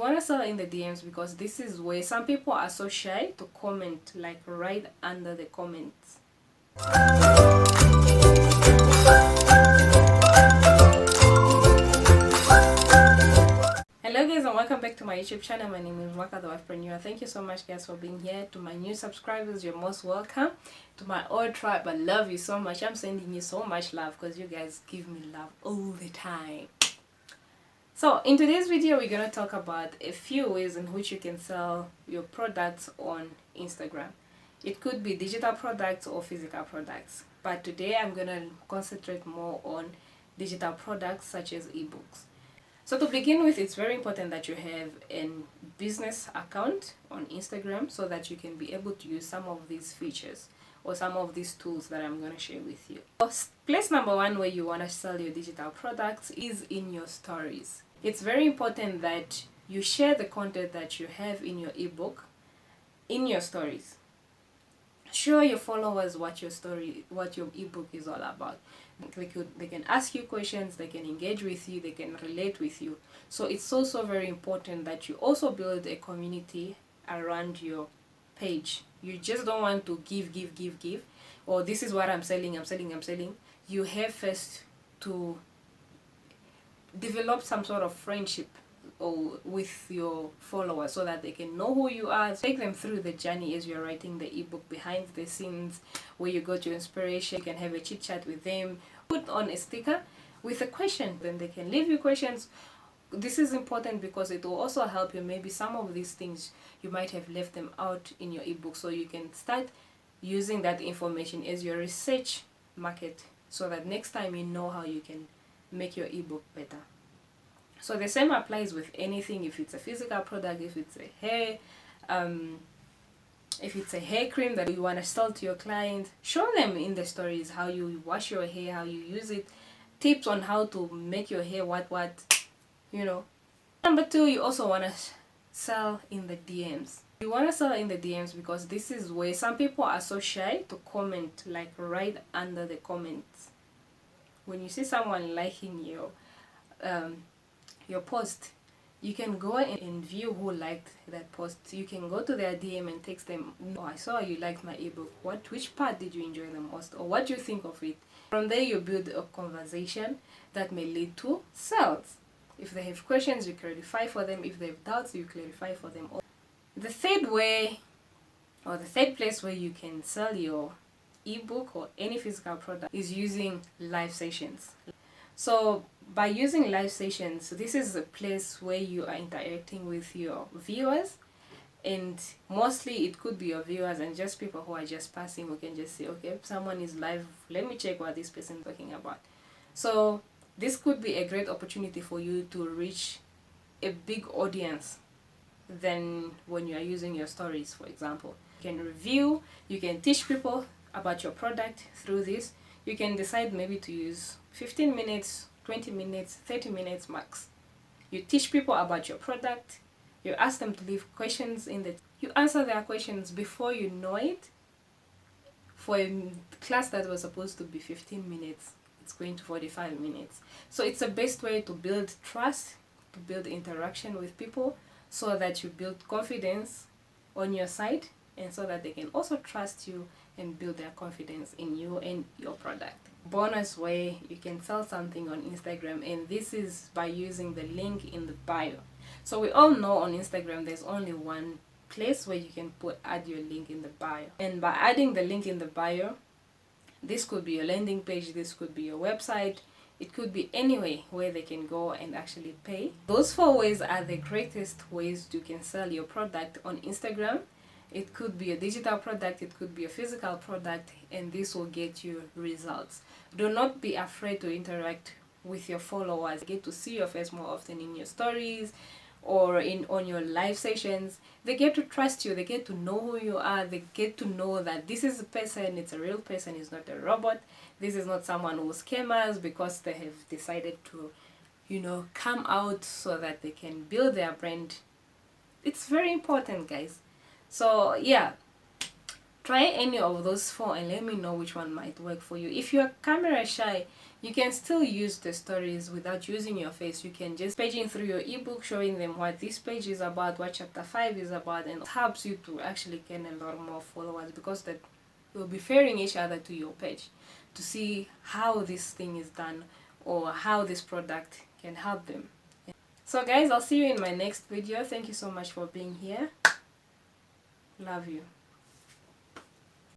want to sell in the DMs because this is where some people are so shy to comment, like right under the comments. Hello guys, and welcome back to my YouTube channel. My name is Waka the Wifepreneur. Thank you so much guys for being here. To my new subscribers, you're most welcome. To my old tribe, I love you so much. I'm sending you so much love because you guys give me love all the time. So in today's video, we're going to talk about a few ways in which you can sell your products on Instagram. It could be digital products or physical products, but today I'm going to concentrate more on digital products such as ebooks. So to begin with, it's very important that you have a business account on Instagram so that you can be able to use some of these features or some of these tools that I'm going to share with you. Place number one where you want to sell your digital products is in your stories. It's very important that you share the content that you have in your ebook in your stories. Show your followers what your ebook is all about. They can ask you questions, they can engage with you, they can relate with you. So it's also very important that you also build a community around your page. You just don't want to give, or this is what I'm selling. You have first to develop some sort of friendship or with your followers so that they can know who you are. Take them through the journey as you're writing the ebook, behind the scenes, where you got your inspiration. You can have a chit chat with them, put on a sticker with a question, then they can leave you questions. This is important because it will also help you. Maybe some of these things you might have left them out in your ebook, so you can start using that information as your research market so that next time you know how you can make your ebook better. So the same applies with anything. If it's a physical product, if it's a hair cream that you want to sell to your clients, show them in the stories how you wash your hair, how you use it, tips on how to make your hair you know. Number two, you also want to sell in the DMs. You want to sell in the DMs because this is where some people are so shy to comment, like right under the comments. When you see someone liking your post, you can go and view who liked that post. You can go to their DM and text them, "Oh, I saw you liked my ebook. Which part did you enjoy the most, or what do you think of it?" From there, you build a conversation that may lead to sales. If they have questions, you clarify for them. If they have doubts, you clarify for them. The third way, or the third place where you can sell your ebook or any physical product, is using live sessions. So by using live sessions, this is a place where you are interacting with your viewers, and mostly it could be your viewers and just people who are just passing, who can just say, okay, someone is live, let me check what this person is talking about. So this could be a great opportunity for you to reach a big audience than when you are using your stories, for example. You can review, you can teach people about your product through this. You can decide maybe to use 15 minutes, 20 minutes, 30 minutes max. You teach people about your product. You ask them to leave questions you answer their questions. Before you know it, for a class that was supposed to be 15 minutes, it's going to 45 minutes. So it's the best way to build trust, to build interaction with people, so that you build confidence on your site, and so that they can also trust you and build their confidence in you and your product. Bonus way you can sell something on Instagram, and this is by using the link in the bio. So we all know on Instagram there's only one place where you can add your link in the bio, and by adding the link in the bio, this could be your landing page, this could be your website, it could be anywhere where they can go and actually pay. Those 4 ways are the greatest ways you can sell your product on Instagram. It could be a digital product, it could be a physical product, and this will get you results. Do not be afraid to interact with your followers. Get to see your face more often in your stories or on your live sessions. They get to trust you, they get to know who you are, they get to know that this is a person, it's a real person, it's not a robot. This is not someone who scammers because they have decided to, come out so that they can build their brand. It's very important, guys. So yeah, try any of those 4 and let me know which one might work for you. If you're camera shy, You can still use the stories without using your face. You can just paging through your ebook, showing them what this page is about, what chapter 5 is about, and it helps you to actually gain a lot more followers, because that will be referring each other to your page to see how this thing is done or how this product can help them. So guys, I'll see you in my next video. Thank you so much for being here. Love you.